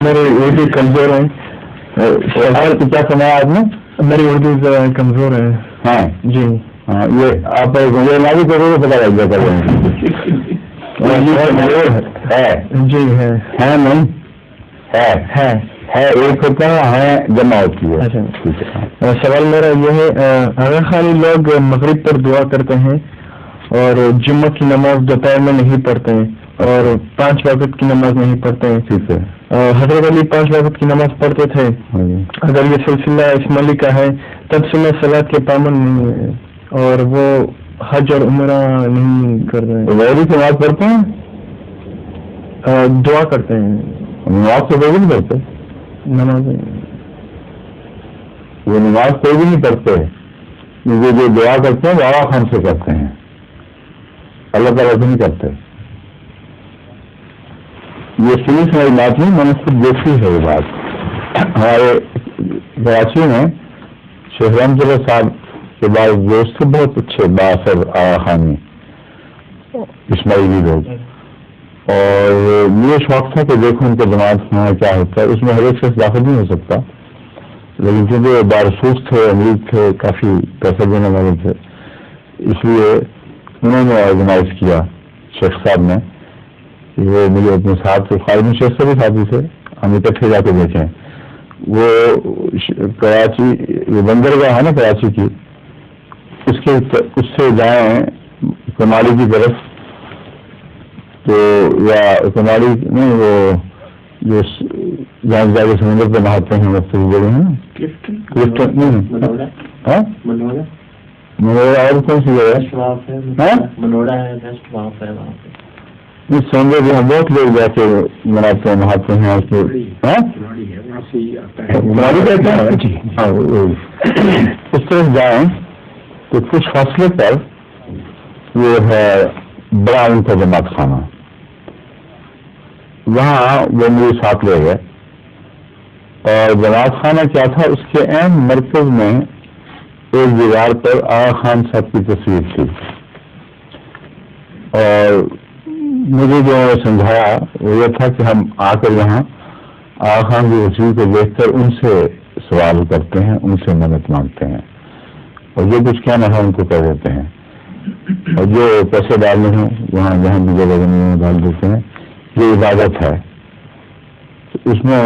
میری اردو کمزور ہے. کیا سنایا آپ نے؟ میری اردو کمزور ہے. ہاں جی ہاں یہ آپ مجھے لاگو کرو تو پتا لگ جاتا ہے. جی ہے نہیں ہے ایک ہوتا ہے جمع ہوتی ہے. سوال میرا یہ ہے اگر خالی لوگ مغرب پر دعا کرتے ہیں اور جمعہ کی نماز دوپہر میں نہیں پڑھتے ہیں اور 5 وقت کی نماز نہیں پڑھتے ہیں. ٹھیک ہے. حضرت علی 5 وقت کی نماز پڑھتے تھے. اگر یہ سلسلہ اسماعیلی کا ہے تب سے میں صلاۃ کے پابند نہیں ہے اور وہ حج اور عمرہ نہیں کر رہے ہیں. غیری کی نماز پڑھتے ہیں؟ دعا کرتے ہیں. نماز تو کوئی بھی نہیں پڑھتے. نماز وہ نماز کوئی بھی نہیں پڑھتے. یہ جو دعا کرتے ہیں وہ آغا خان سے کرتے ہیں, اللہ تعالیٰ سے نہیں کرتے. یہ سیریس والی بات نہیں, میں نے خود دیکھی ہے یہ بات. ہمارے کراچی میں شیخ رحمت اللہ صاحب کے بعد دوست تھے بہت اچھے بااثر آغا خانی اسماعیلی لوگ, اور مجھے شوق تھا کہ دیکھو ان کا جماعت میں کیا ہوتا ہے. اس میں ہر ایک شخص داخل نہیں ہو سکتا, لیکن کیونکہ بارسوس تھے, امیر تھے, کافی پیسہ دینے والے تھے, اس لیے انہوں نے آرگنائز کیا شیخ صاحب نے. وہ مجھے اپنے ساتھ خالد شیخ سے بھی ساتھی تھے, ہم اکٹھے جا کے دیکھیں. وہ کراچی یہ بندرگاہ ہے نا کراچی کی, اس سے جائیں کمالی کی طرف تو یا کمالی نہیں وہ جو جہاں جا کے سمندر پہ نہاتے ہیں مختلف جگہ ہیں منوڑا اور کون سی جگہ ہے سمندر جہاں بہت لوگ جا کے مناتے ہیں نہاتے ہیں. اس طرف جائیں تو کچھ فاصلے پر وہ ہے بڑا ان کا جماعت خانہ, وہاں وہ میرے ساتھ لے گئے. اور جماعت خانہ کیا تھا, اس کے عین مرکز میں ایک دیوار پر آغا خان صاحب کی تصویر تھی. اور مجھے جو سمجھایا وہ یہ تھا کہ ہم آ کر یہاں آغا خان کی تصویر کو دیکھ کر ان سے سوال کرتے ہیں, ان سے مدد مانگتے ہیں, اور جو کچھ کہنا ہے ان کو کہہ دیتے ہیں, اور جو پیسے ڈالنے ہیں وہاں جہاں بھی جگہ زمین ڈال دیتے ہیں. یہ عبادت ہے. اس میں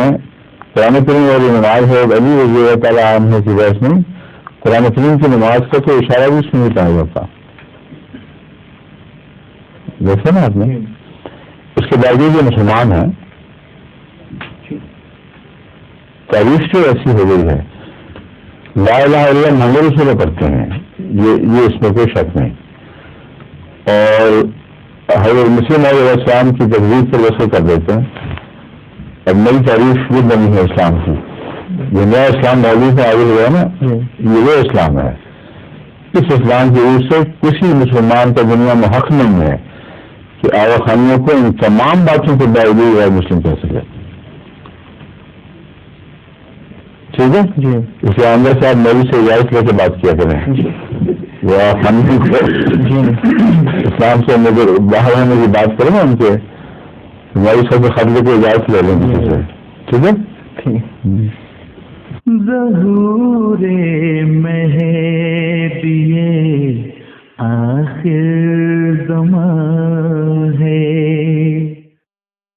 قرآن کریم والی نماز ہے علی رضی اللہ تعالیٰ عنہ کی بحث میں قرآن کریم کی نماز کا تو اشارہ بھی اس میں نہیں پایا جاتا. دیکھے نا آپ نے. اس کے باوجود یہ مسلمان ہیں, تاریخ جو ایسی ہو گئی ہے, لا الہ الا اللہ محمد رسول اللہ پڑھتے ہیں, یہ اس میں کوئی شک نہیں. اور حضرت مسلم علیہ السلام کی تجویز پر وصل کر دیتے ہیں. اب نئی تاریخ بھی بنی ہے اسلام کی, یہ نیا اسلام موجود سے آگے ہوا نا, یہ وہ اسلام ہے. اس اسلام کی روح سے کسی مسلمان کا دنیا میں حق نہیں ہے کہ آغا خانیوں کو ان تمام باتوں کے باوجود غیر مسلم کہہ سکے. ٹھیک ہے جی. اس کے اندر سے آپ مولوی سے اجازت لے کے بات کیا کریں. وہ خانیوں کو اسلام سے مجھے باہر ہونے کی بات کریں نا ان کے, مولوی صاحب کے خطبے کو اجازت لے لیں کسی سے. ٹھیک ہے. ظہور مہدی آخر زمان ہے,